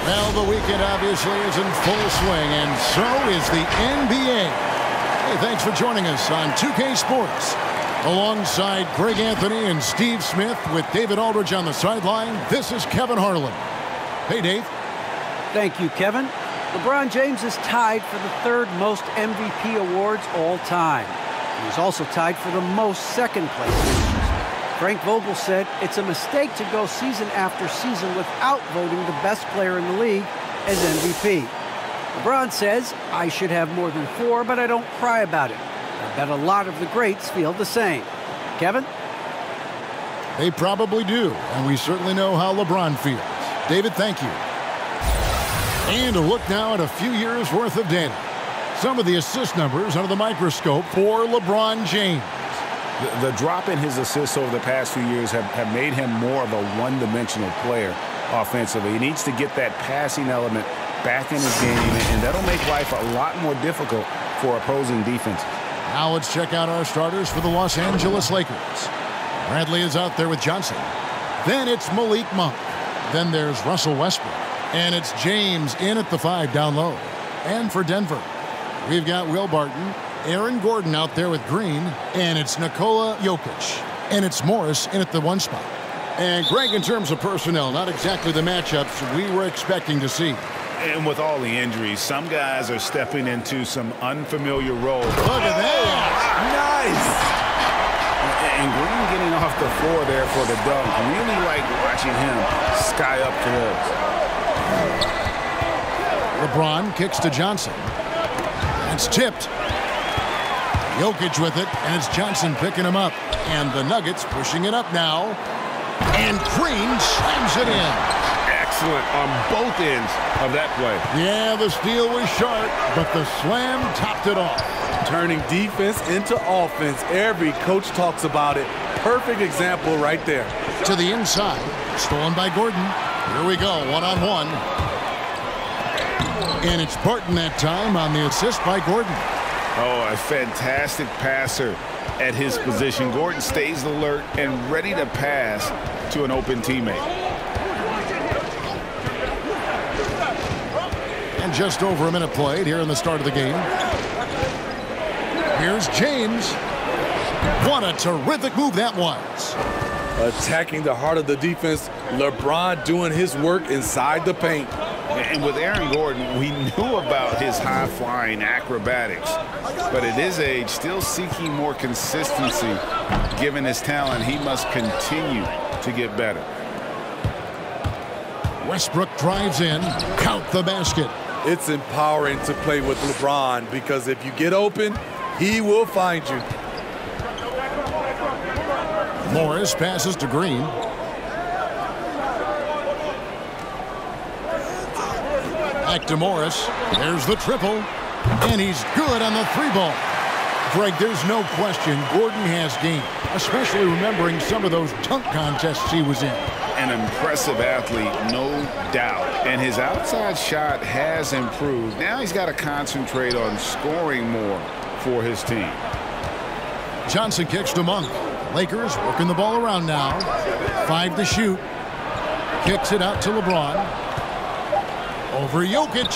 Well, the weekend obviously is in full swing, and so is the NBA. Hey, thanks for joining us on 2K Sports. Alongside Greg Anthony and Steve Smith with David Aldridge on the sideline, this is Kevin Harlan. Hey, Dave. Thank you, Kevin. LeBron James is tied for the third most MVP awards all time. He's also tied for the most second-place finishes. Frank Vogel said it's a mistake to go season after season without voting the best player in the league as MVP. LeBron says, I should have more than 4, but I don't cry about it. I bet a lot of the greats feel the same. Kevin? They probably do, and we certainly know how LeBron feels. David, thank you. And a look now at a few years' worth of data. Some of the assist numbers under the microscope for LeBron James. The drop in his assists over the past few years have made him more of a one-dimensional player offensively. He needs to get that passing element back in his game, and that'll make life a lot more difficult for opposing defenses. Now let's check out our starters for the Los Angeles Lakers. Bradley is out there with Johnson. Then it's Malik Monk. Then there's Russell Westbrook. And it's James in at the 5 down low. And for Denver, we've got Will Barton, Aaron Gordon out there with Green, and it's Nikola Jokic. And it's Morris in at the 1 spot. And Greg, in terms of personnel, not exactly the matchups we were expecting to see. And with all the injuries, some guys are stepping into some unfamiliar roles. Look at that. Nice. And Green getting off the floor there for the dunk. Really like watching him sky up to those. LeBron kicks to Johnson. It's tipped. Jokic with it, and it's Johnson picking him up. And the Nuggets pushing it up now. And Green slams it in. Excellent on both ends of that play. Yeah, the steal was sharp, but the slam topped it off. Turning defense into offense. Every coach talks about it. Perfect example right there. To the inside. Stolen by Gordon. Here we go, one-on-one. And it's Barton that time on the assist by Gordon. Oh, a fantastic passer at his position. Gordon stays alert and ready to pass to an open teammate. And just over a minute played here in the start of the game. Here's James. What a terrific move that was. Attacking the heart of the defense. LeBron doing his work inside the paint. And with Aaron Gordon, we knew about his high-flying acrobatics. But at his age, still seeking more consistency. Given his talent, he must continue to get better. Westbrook drives in. Count the basket. It's empowering to play with LeBron because if you get open, he will find you. Morris passes to Green. Back to Morris. There's the triple. And he's good on the 3-ball. Greg, there's no question Gordon has game, especially remembering some of those dunk contests he was in. An impressive athlete, no doubt. And his outside shot has improved. Now he's got to concentrate on scoring more for his team. Johnson kicks to Monk. Lakers working the ball around now. 5 to shoot. Kicks it out to LeBron. Over Jokic.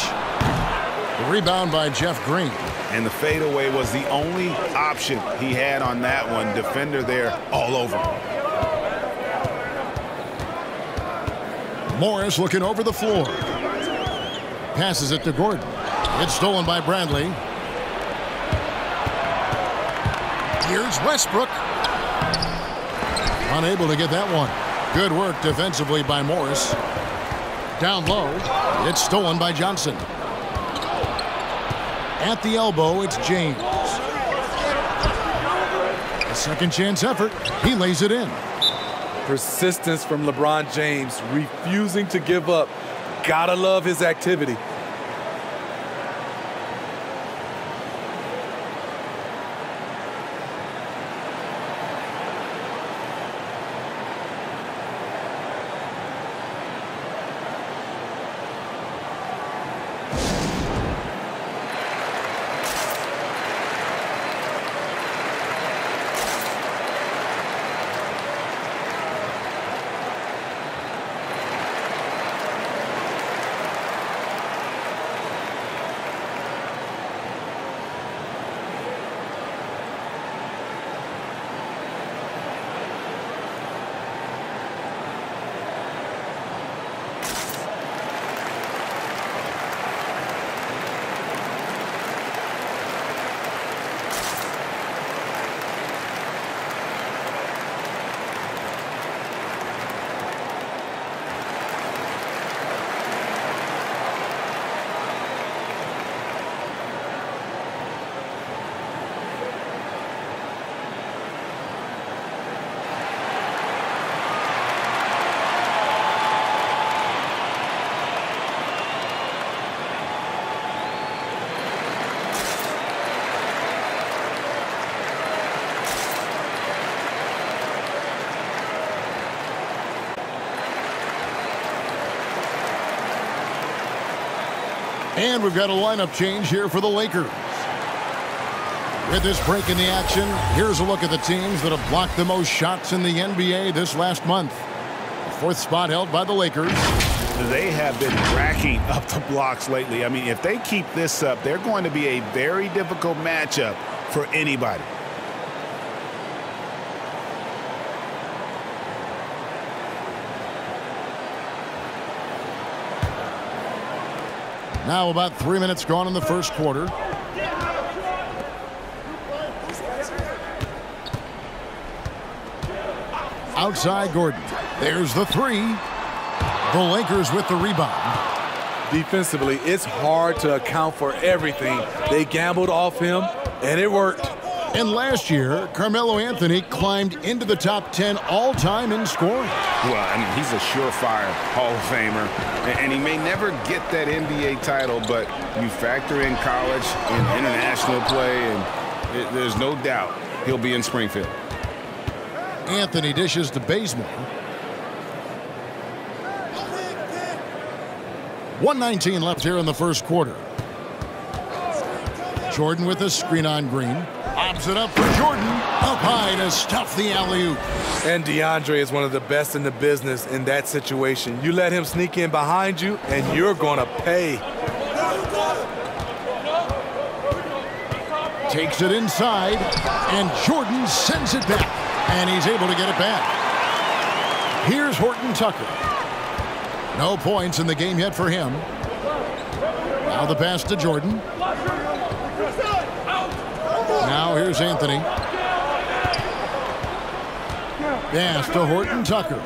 The rebound by Jeff Green. And the fadeaway was the only option he had on that one. Defender there all over. Morris looking over the floor. Passes it to Gordon. It's stolen by Bradley. Here's Westbrook. Unable to get that one. Good work defensively by Morris. Down low. It's stolen by Johnson. At the elbow, it's James. A second chance effort. He lays it in. Persistence from LeBron James, refusing to give up. Gotta love his activity. And we've got a lineup change here for the Lakers. With this break in the action, here's a look at the teams that have blocked the most shots in the NBA this last month. The fourth spot held by the Lakers. They have been racking up the blocks lately. I mean, if they keep this up, they're going to be a very difficult matchup for anybody. Now about 3 minutes gone in the first quarter. Outside Gordon. There's the three. The Lakers with the rebound. Defensively, it's hard to account for everything. They gambled off him, and it worked. And last year, Carmelo Anthony climbed into the top 10 all-time in scoring. Well, I mean, he's a surefire Hall of Famer, and he may never get that NBA title, but you factor in college and international play, and there's no doubt he'll be in Springfield. Anthony dishes to Bazemore. 1:19 left here in the first quarter. Jordan with a screen on Green. Obs it up for Jordan. Up high to stuff the alley-oop. And DeAndre is one of the best in the business in that situation. You let him sneak in behind you, and you're going to pay. Takes it inside, and Jordan sends it back. And he's able to get it back. Here's Horton Tucker. No points in the game yet for him. Now the pass to Jordan. Now here's Anthony. Pass to Horton Tucker.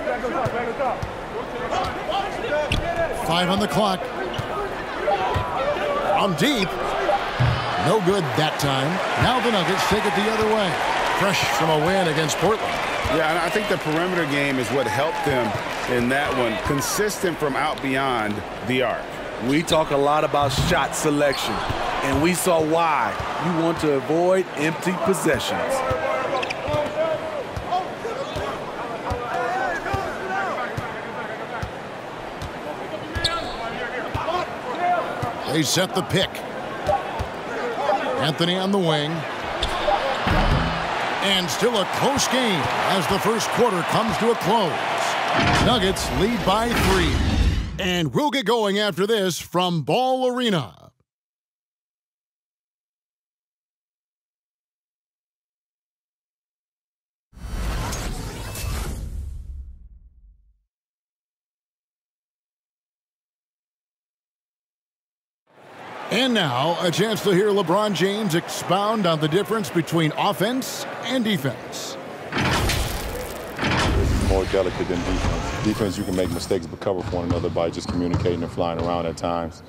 5 on the clock. From deep. No good that time. Now the Nuggets take it the other way. Fresh from a win against Portland. Yeah, and I think the perimeter game is what helped them in that one. Consistent from out beyond the arc. We talk a lot about shot selection, and we saw why. You want to avoid empty possessions. They set the pick. Anthony on the wing. And still a close game as the first quarter comes to a close. Nuggets lead by 3. And we'll get going after this from Ball Arena. And now, a chance to hear LeBron James expound on the difference between offense and defense. This is more delicate than defense. Defense, you can make mistakes but cover for one another by just communicating and flying around at times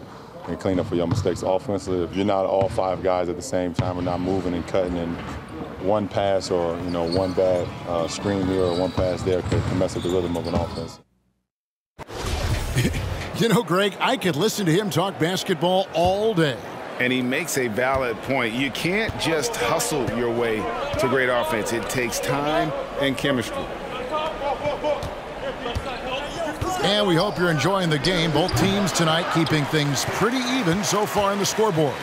and clean up for your mistakes. Offensively, if you're not all 5 guys at the same time and not moving and cutting, and one pass or one bad screen here or one pass there can mess up the rhythm of an offense. You know, Greg, I could listen to him talk basketball all day. And he makes a valid point. You can't just hustle your way to great offense. It takes time and chemistry. And we hope you're enjoying the game. Both teams tonight keeping things pretty even so far in the scoreboard.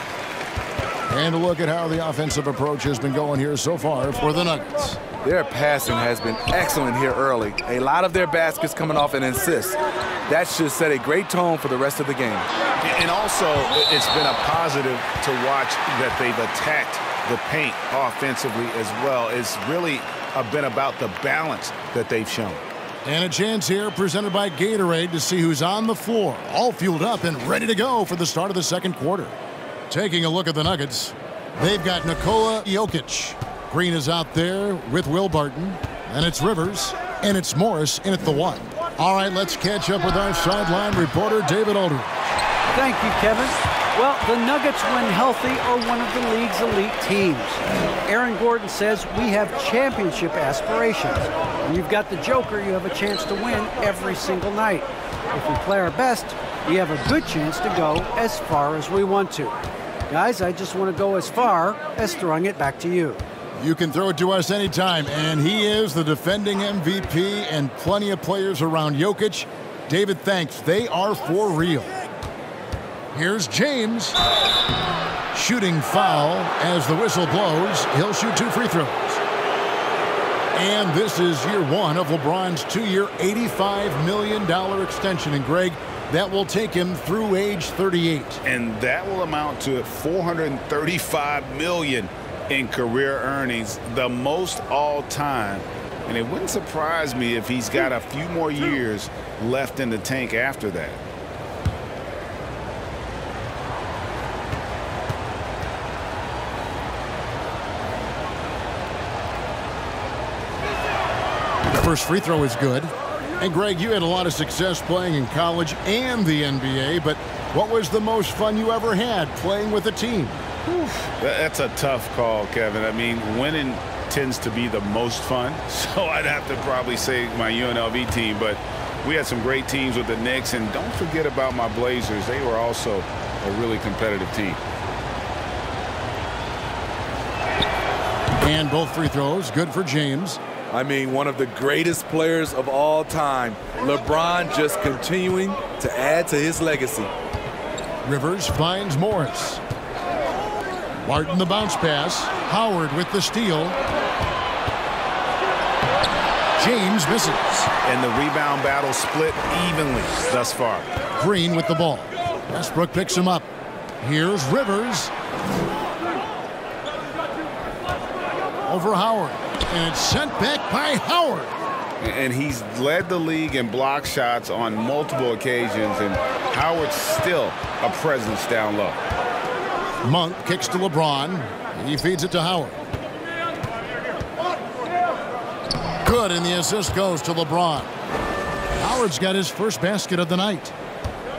And a look at how the offensive approach has been going here so far for the Nuggets. Their passing has been excellent here early. A lot of their baskets coming off an assist. That should set a great tone for the rest of the game. And also, it's been a positive to watch that they've attacked the paint offensively as well. It's really been about the balance that they've shown. And a chance here presented by Gatorade to see who's on the floor, all fueled up and ready to go for the start of the second quarter. Taking a look at the Nuggets, they've got Nikola Jokic. Green is out there with Will Barton, and it's Rivers, and it's Morris in at the 1. All right, let's catch up with our sideline reporter, David Aldridge. Thank you, Kevin. Well, the Nuggets, when healthy, are one of the league's elite teams. Aaron Gordon says we have championship aspirations. When you've got the Joker, you have a chance to win every single night. If we play our best, we have a good chance to go as far as we want to. Guys, I just want to go as far as throwing it back to you. You can throw it to us anytime, and he is the defending MVP and plenty of players around Jokic. David, thanks. They are for real. Here's James. Shooting foul as the whistle blows. He'll shoot 2 free throws. And this is year 1 of LeBron's 2-year, $85 million extension. And, Greg, that will take him through age 38. And that will amount to $435 million in career earnings, the most all time. And it wouldn't surprise me if he's got a few more years left in the tank after that. The first free throw is good. And, Greg, you had a lot of success playing in college and the NBA, but what was the most fun you ever had playing with a team? That's a tough call, Kevin. I mean, winning tends to be the most fun, so I'd have to probably say my UNLV team, but we had some great teams with the Knicks, and don't forget about my Blazers. They were also a really competitive team. And both free throws, good for James. I mean, one of the greatest players of all time. LeBron just continuing to add to his legacy. Rivers finds Morris. Martin the bounce pass. Howard with the steal. James misses. And the rebound battle split evenly thus far. Green with the ball. Westbrook picks him up. Here's Rivers. Over Howard. And it's sent back by Howard. And he's led the league in block shots on multiple occasions, and Howard's still a presence down low. Monk kicks to LeBron. He feeds it to Howard. Good, and the assist goes to LeBron. Howard's got his first basket of the night.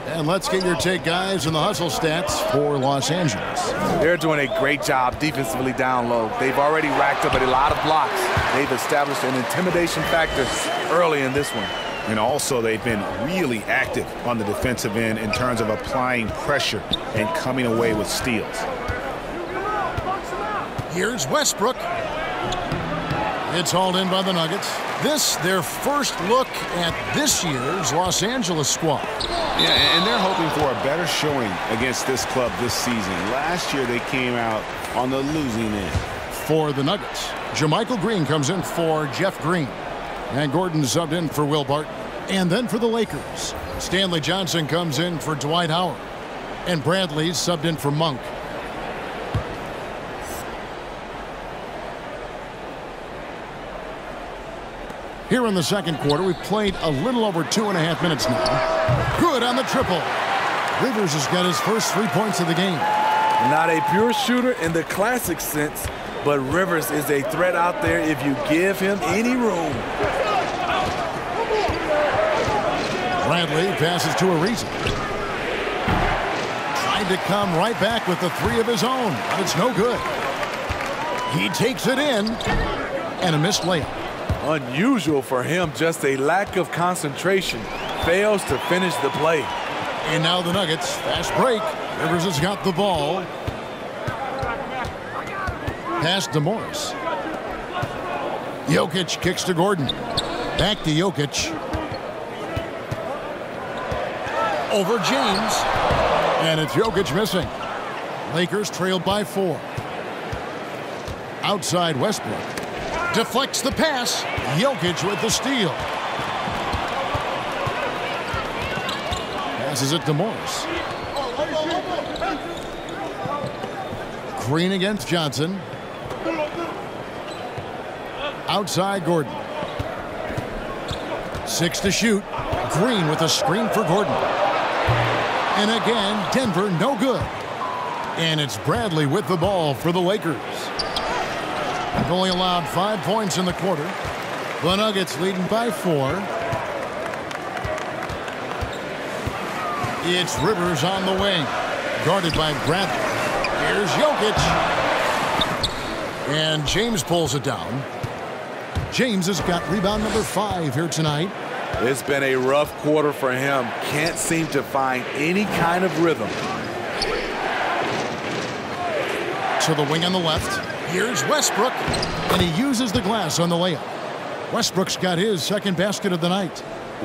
And let's get your take, guys, on the hustle stats for Los Angeles. They're doing a great job defensively down low. They've already racked up a lot of blocks. They've established an intimidation factor early in this one. And also, they've been really active on the defensive end in terms of applying pressure and coming away with steals. Here's Westbrook. It's hauled in by the Nuggets. This, their first look at this year's Los Angeles squad. Yeah, and they're hoping for a better showing against this club this season. Last year, they came out on the losing end. For the Nuggets, Jermichael Green comes in for Jeff Green. And Gordon subbed in for Will Barton. And then for the Lakers, Stanley Johnson comes in for Dwight Howard. And Bradley subbed in for Monk. Here in the second quarter, we've played a little over 2.5 minutes now. Good on the triple. Rivers has got his first 3 points of the game. Not a pure shooter in the classic sense, but Rivers is a threat out there if you give him any room. Bradley passes to Ariza. Tried to come right back with the 3 of his own, but it's no good. He takes it in, and a missed layup. Unusual for him, just a lack of concentration. Fails to finish the play. And now the Nuggets, fast break. Rivers has got the ball. Pass to Morris. Jokic kicks to Gordon. Back to Jokic. Over James. And it's Jokic missing. Lakers trailed by 4. Outside Westbrook. Deflects the pass. Jokic with the steal. Passes it to Morris. Green against Johnson. Outside Gordon. 6 to shoot. Green with a screen for Gordon. And again, Denver no good. And it's Bradley with the ball for the Lakers. They've only allowed 5 points in the quarter. The Nuggets leading by 4. It's Rivers on the wing. Guarded by Bradley. Here's Jokic. And James pulls it down. James has got rebound number 5 here tonight. It's been a rough quarter for him. Can't seem to find any kind of rhythm. To the wing on the left. Here's Westbrook. And he uses the glass on the layup. Westbrook's got his second basket of the night.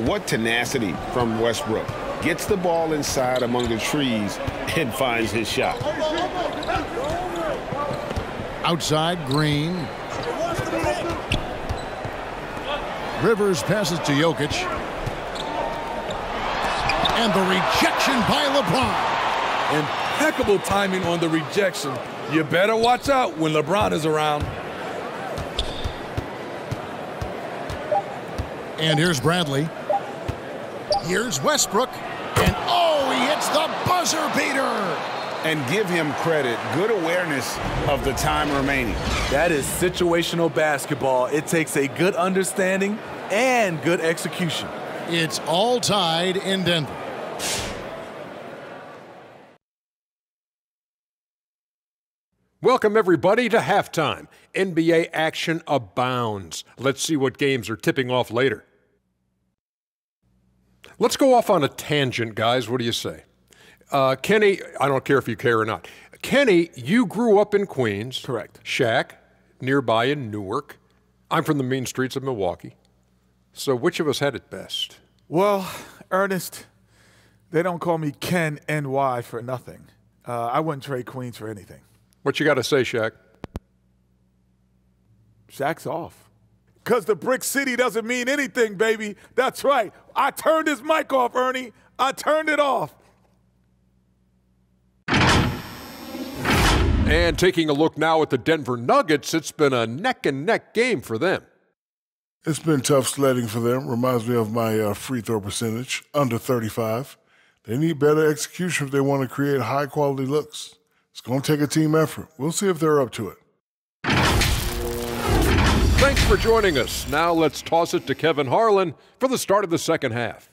What tenacity from Westbrook. gets the ball inside among the trees, and finds his shot. Outside, Green. Rivers passes to Jokic. And the rejection by LeBron. Impeccable timing on the rejection. You better watch out when LeBron is around. And here's Bradley. Here's Westbrook. And oh, he hits the buzzer beater. And give him credit. Good awareness of the time remaining. That is situational basketball. It takes a good understanding and good execution. It's all tied in Denver. Welcome, everybody, to halftime. NBA action abounds. Let's see what games are tipping off later. Let's go off on a tangent, guys. What do you say? Kenny, I don't care if you care or not. Kenny, you grew up in Queens. Correct. Shaq, nearby in Newark. I'm from the mean streets of Milwaukee. So which of us had it best? Well, Ernest, they don't call me Ken NY for nothing. I wouldn't trade Queens for anything. What you got to say, Shaq? Shaq's off. Because the Brick City doesn't mean anything, baby. That's right. I turned his mic off, Ernie. I turned it off. And taking a look now at the Denver Nuggets, it's been a neck-and-neck game for them. It's been tough sledding for them. Reminds me of my free throw percentage, under 35. They need better execution if they want to create high-quality looks. It's going to take a team effort. We'll see if they're up to it. Thanks for joining us. Now let's toss it to Kevin Harlan for the start of the second half.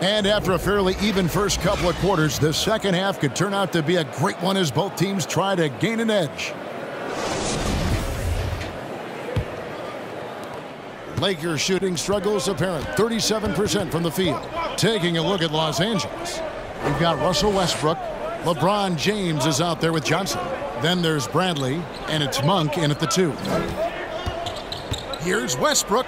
And after a fairly even first couple of quarters, the second half could turn out to be a great one as both teams try to gain an edge. Lakers shooting struggles apparent, 37% from the field. Taking a look at Los Angeles, we've got Russell Westbrook. LeBron James is out there with Johnson. Then there's Bradley, and it's Monk in at the 2. Here's Westbrook.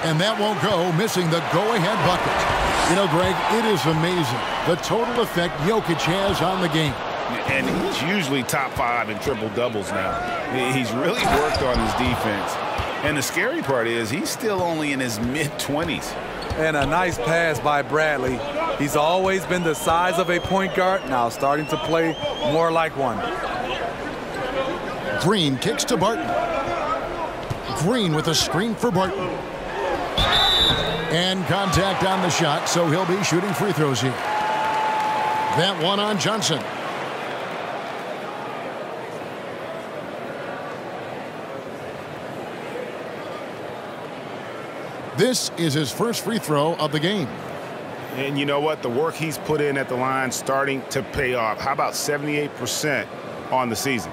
And that won't go, missing the go-ahead bucket. You know, Greg, it is amazing the total effect Jokic has on the game. And he's usually top 5 in triple-doubles now. He's really worked on his defense. And the scary part is he's still only in his mid-20s. And a nice pass by Bradley. He's always been the size of a point guard, now starting to play more like one. Green kicks to Barton. Green with a screen for Barton. And contact on the shot, so he'll be shooting free throws here. That one on Johnson. This is his first free throw of the game. And you know what? The work he's put in at the line starting to pay off. How about 78% on the season?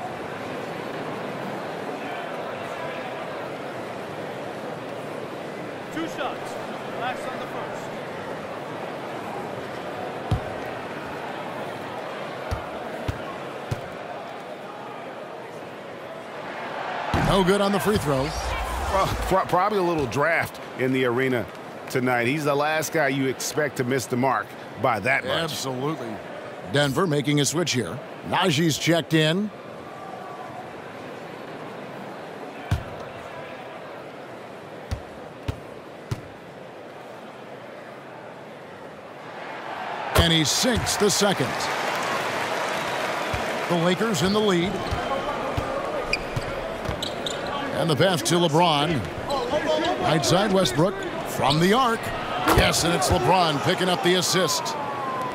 Two shots. Last on the first. No good on the free throw. Well, probably a little draft in the arena tonight. He's the last guy you expect to miss the mark by that much. Absolutely. Denver making a switch here. Najee's checked in. And he sinks the second. The Lakers in the lead. And the pass to LeBron. Right side Westbrook from the arc. Yes, and it's LeBron picking up the assist.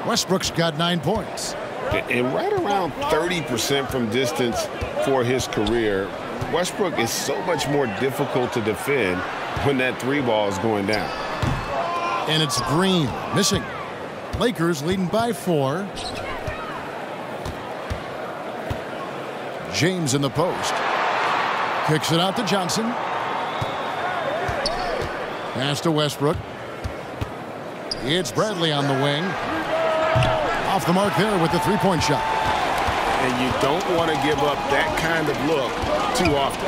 Westbrook's got 9 points. And right around 30% from distance for his career. Westbrook is so much more difficult to defend when that 3 ball is going down. And it's Green missing. Lakers leading by 4. James in the post. Kicks it out to Johnson. Pass to Westbrook. It's Bradley on the wing. Off the mark there with the three-point shot. And you don't want to give up that kind of look too often.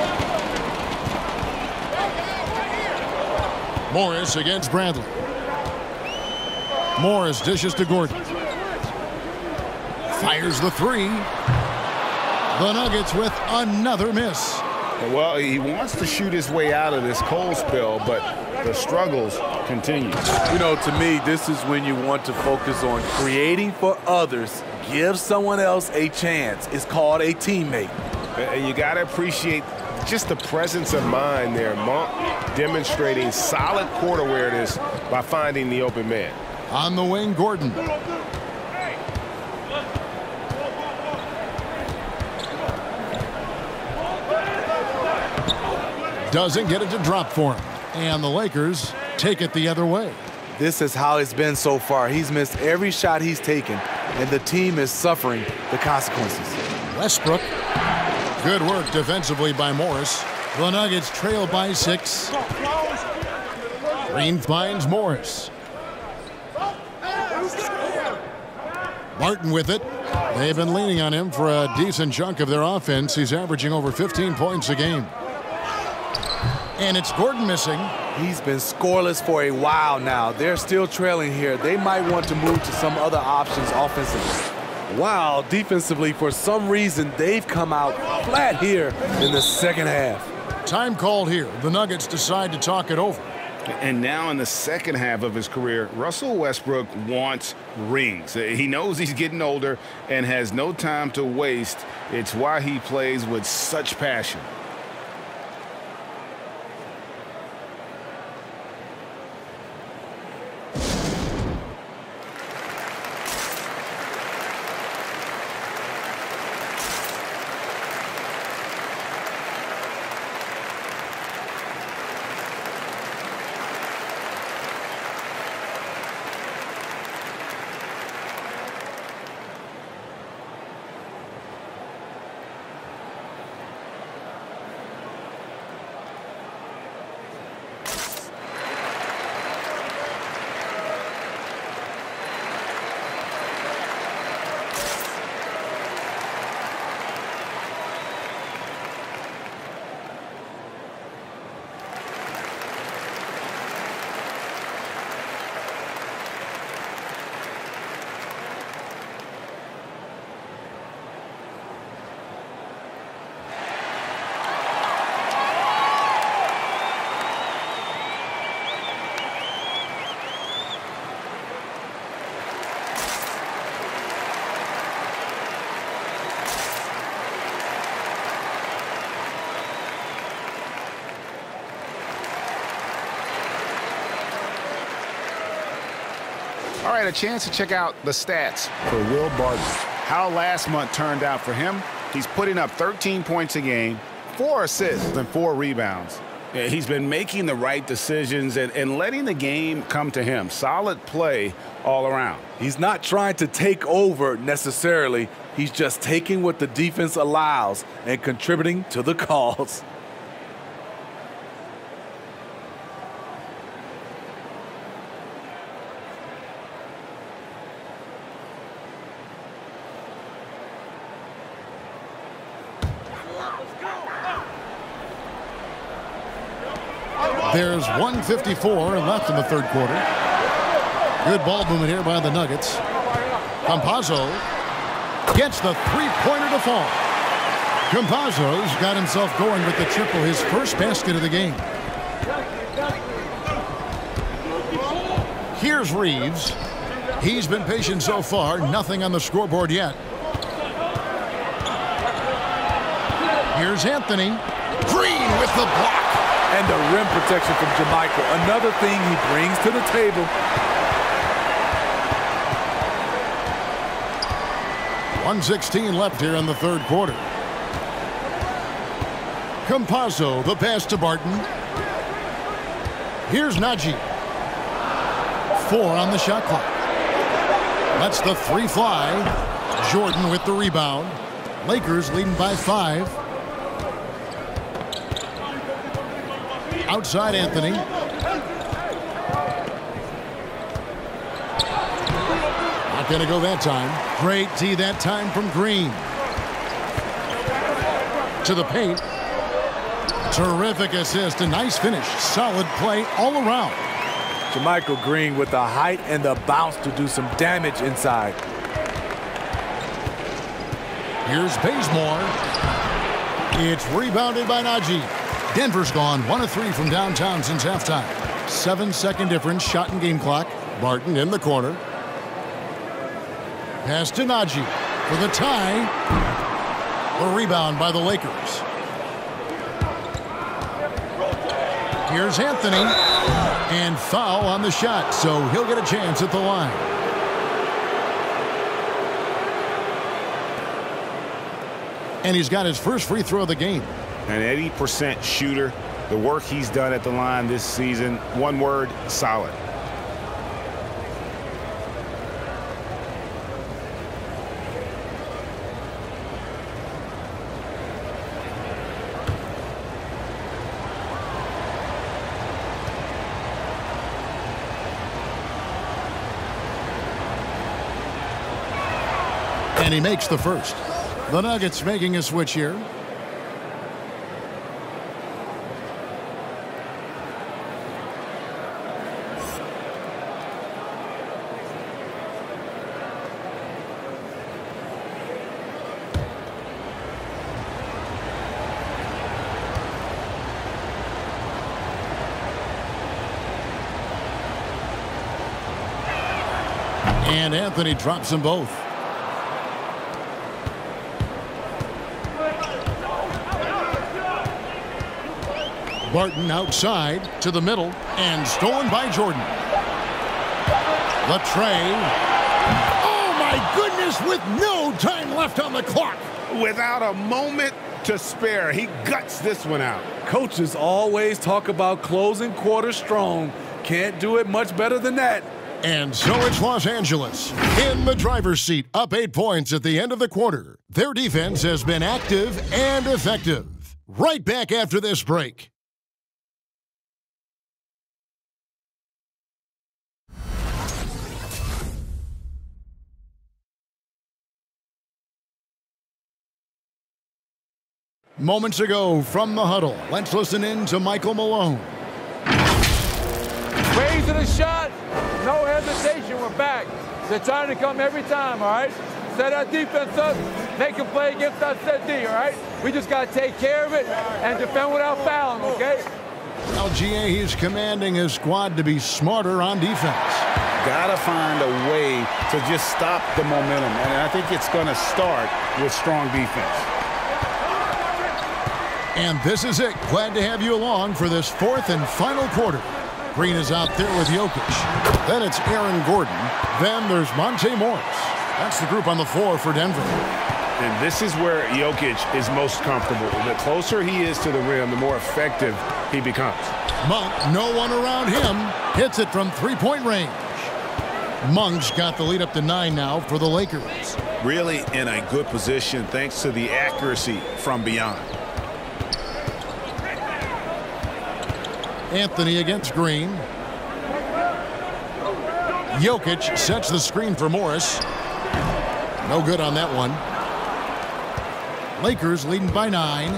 Morris against Bradley. Morris dishes to Gordon. Fires the three. The Nuggets with another miss. Well, he wants to shoot his way out of this cold spell, but the struggles continue. You know, to me, this is when you want to focus on creating for others. Give someone else a chance. It's called a teammate. You got to appreciate just the presence of mind there. Monk demonstrating solid court awareness by finding the open man. On the wing, Gordon. Doesn't get it to drop for him. And the Lakers take it the other way. This is how it's been so far. He's missed every shot he's taken, and the team is suffering the consequences. Westbrook. Good work defensively by Morris. The Nuggets trail by 6. Green finds Morris. Martin with it. They've been leaning on him for a decent chunk of their offense. He's averaging over 15 points a game. And it's Gordon missing. He's been scoreless for a while now. They're still trailing here. They might want to move to some other options offensively. Wow, defensively, for some reason, they've come out flat here in the second half. Time called here. The Nuggets decide to talk it over. And now in the second half of his career, Russell Westbrook wants rings. He knows he's getting older and has no time to waste. It's why he plays with such passion. All right, a chance to check out the stats for Will Barton. How last month turned out for him. He's putting up 13 points a game, 4 assists, and 4 rebounds. He's been making the right decisions and letting the game come to him. Solid play all around. He's not trying to take over necessarily. He's just taking what the defense allows and contributing to the cause. There's 1:54 left in the third quarter. Good ball movement here by the Nuggets. Campazzo gets the three-pointer to fall. Campazzo's got himself going with the triple, his first basket of the game. Here's Reeves. He's been patient so far, nothing on the scoreboard yet. Here's Anthony. Green with the block. And the rim protection from Jermichael. Another thing he brings to the table. .116 left here in the third quarter. Campazzo, the pass to Barton. Here's Najee. 4 on the shot clock. Lets the 3 fly. Jordan with the rebound. Lakers leading by 5. Outside Anthony. Not Not going to go that time. Great D that time from Green. To the paint. Terrific assist. A nice finish. Solid play all around. JaMychal Green with the height and the bounce to do some damage inside. Here's Bazemore. It's rebounded by Najee. Denver's gone 1 of 3 from downtown since halftime. 7-second difference, shot and game clock. Barton in the corner. Pass to Najee for the tie. The rebound by the Lakers. Here's Anthony. And foul on the shot, so he'll get a chance at the line. And he's got his first free throw of the game. An 80% shooter. The work he's done at the line this season, one word, solid. And he makes the first. The Nuggets making a switch here. And Anthony drops them both. Barton outside to the middle and stolen by Jordan. The tray. Oh my goodness, with no time left on the clock. Without a moment to spare, he guts this one out. Coaches always talk about closing quarters strong. Can't do it much better than that. And so it's Los Angeles in the driver's seat, up 8 points at the end of the quarter. Their defense has been active and effective. Right back after this break. Moments ago from the huddle, let's listen in to Michael Malone. Raising the shot, no hesitation, we're back. They're trying to come every time, all right? Set our defense up, make a play against our set D, all right? We just got to take care of it and defend without fouling, okay? LGA, he's commanding his squad to be smarter on defense. Gotta find a way to just stop the momentum, and I think it's going to start with strong defense. And this is it. Glad to have you along for this fourth and final quarter. Green is out there with Jokic. Then it's Aaron Gordon. Then there's Monte Morris. That's the group on the floor for Denver. And this is where Jokic is most comfortable. The closer he is to the rim, the more effective he becomes. Monk, no one around him, hits it from three-point range. Monk's got the lead up to 9 now for the Lakers. Really in a good position thanks to the accuracy from beyond. Anthony against Green. Jokic sets the screen for Morris. No good on that one. Lakers leading by 9.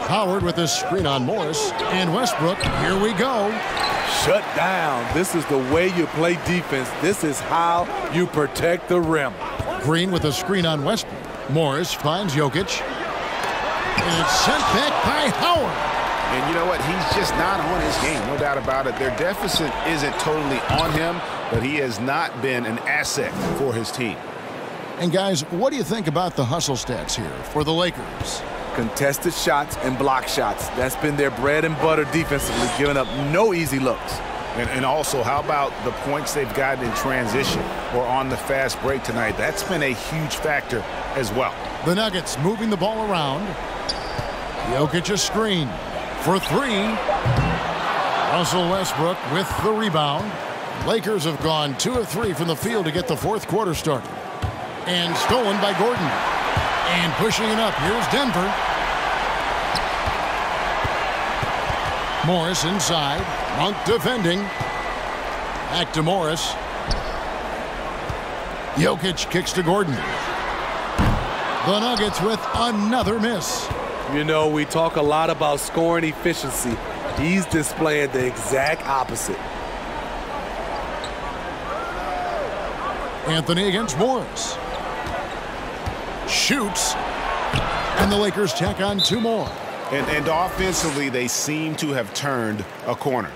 Howard with a screen on Morris. And Westbrook, here we go. Shut down. This is the way you play defense. This is how you protect the rim. Green with a screen on Westbrook. Morris finds Jokic. And it's sent back by Howard. And you know what? He's just not on his game, no doubt about it. Their deficit isn't totally on him, but he has not been an asset for his team. And guys, what do you think about the hustle stats here for the Lakers? Contested shots and block shots. That's been their bread and butter defensively, giving up no easy looks. And also, how about the points they've gotten in transition or on the fast break tonight? That's been a huge factor as well. The Nuggets moving the ball around. Jokic a screen for 3. Russell Westbrook with the rebound. Lakers have gone 2 of 3 from the field to get the fourth quarter started. And stolen by Gordon. And pushing it up. Here's Denver. Morris inside. Monk defending. Back to Morris. Jokic kicks to Gordon. The Nuggets with another miss. You know, we talk a lot about scoring efficiency. He's displaying the exact opposite. Anthony against Morris. Shoots. And the Lakers tack on 2 more. And offensively, they seem to have turned a corner.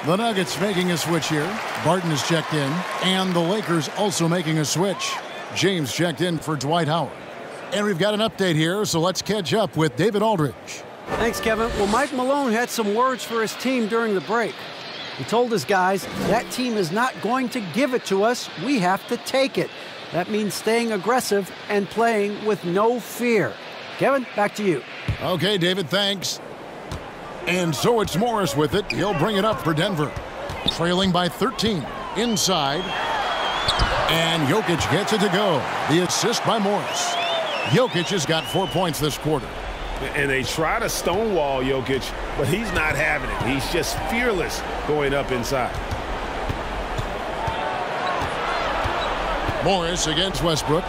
The Nuggets making a switch here. Barton is checked in, and the Lakers also making a switch. James checked in for Dwight Howard. And we've got an update here, so let's catch up with David Aldridge. Thanks, Kevin. Well, Mike Malone had some words for his team during the break. He told his guys, that team is not going to give it to us. We have to take it. That means staying aggressive and playing with no fear. Kevin, back to you. Okay, David, thanks. And so it's Morris with it. He'll bring it up for Denver. Trailing by 13. Inside. And Jokic gets it to go. The assist by Morris. Jokic has got 4 points this quarter. And they try to stonewall Jokic, but he's not having it. He's just fearless going up inside. Morris against Westbrook.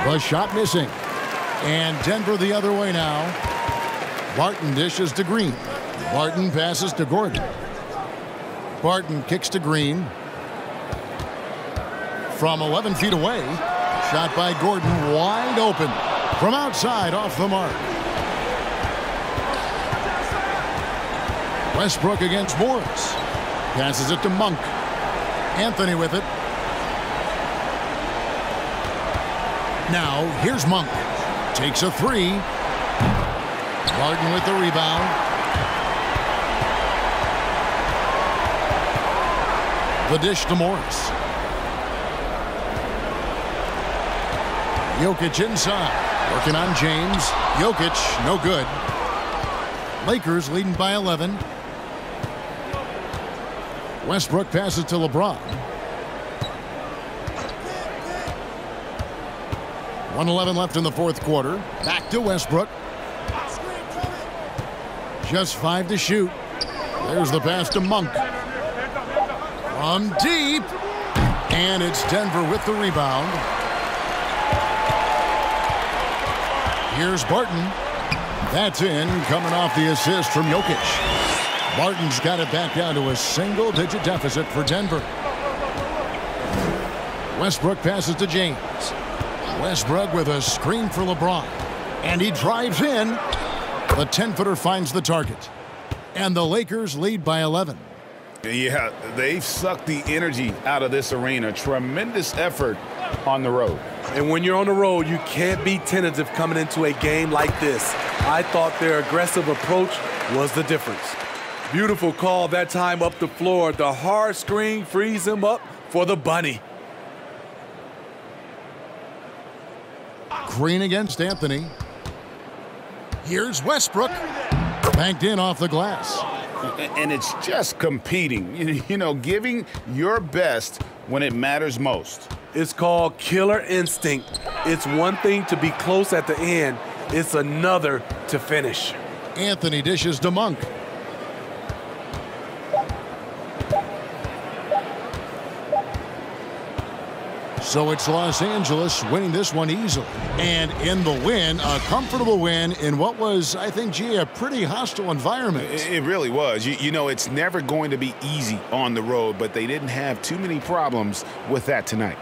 The shot missing. And Denver the other way now. Barton dishes to Green. Barton passes to Gordon. Barton kicks to Green. From 11 feet away. Shot by Gordon, wide open. From outside, off the mark. Westbrook against Morris. Passes it to Monk. Anthony with it. Now, here's Monk. Takes a 3. Barton with the rebound. The dish to Morris. Jokic inside. Working on James. Jokic, no good. Lakers leading by 11. Westbrook passes to LeBron. 1:11 left in the fourth quarter. Back to Westbrook. Just 5 to shoot. There's the pass to Monk. From deep. And it's Denver with the rebound. Here's Barton. That's in, coming off the assist from Jokic. Barton's got it back down to a single-digit deficit for Denver. Westbrook passes to James. Westbrook with a screen for LeBron. And he drives in. The 10-footer finds the target. And the Lakers lead by 11. Yeah, they've sucked the energy out of this arena. Tremendous effort on the road. And when you're on the road, you can't be tentative coming into a game like this. I thought their aggressive approach was the difference. Beautiful call that time up the floor. The hard screen frees him up for the bunny. Green against Anthony. Here's Westbrook. Banked in off the glass. And it's just competing, you know, giving your best when it matters most. It's called killer instinct. It's one thing to be close at the end. It's another to finish. Anthony dishes to Monk. So it's Los Angeles winning this one easily. And in the win, a comfortable win in what was, I think, gee, a pretty hostile environment. It really was. You know, it's never going to be easy on the road, but they didn't have too many problems with that tonight.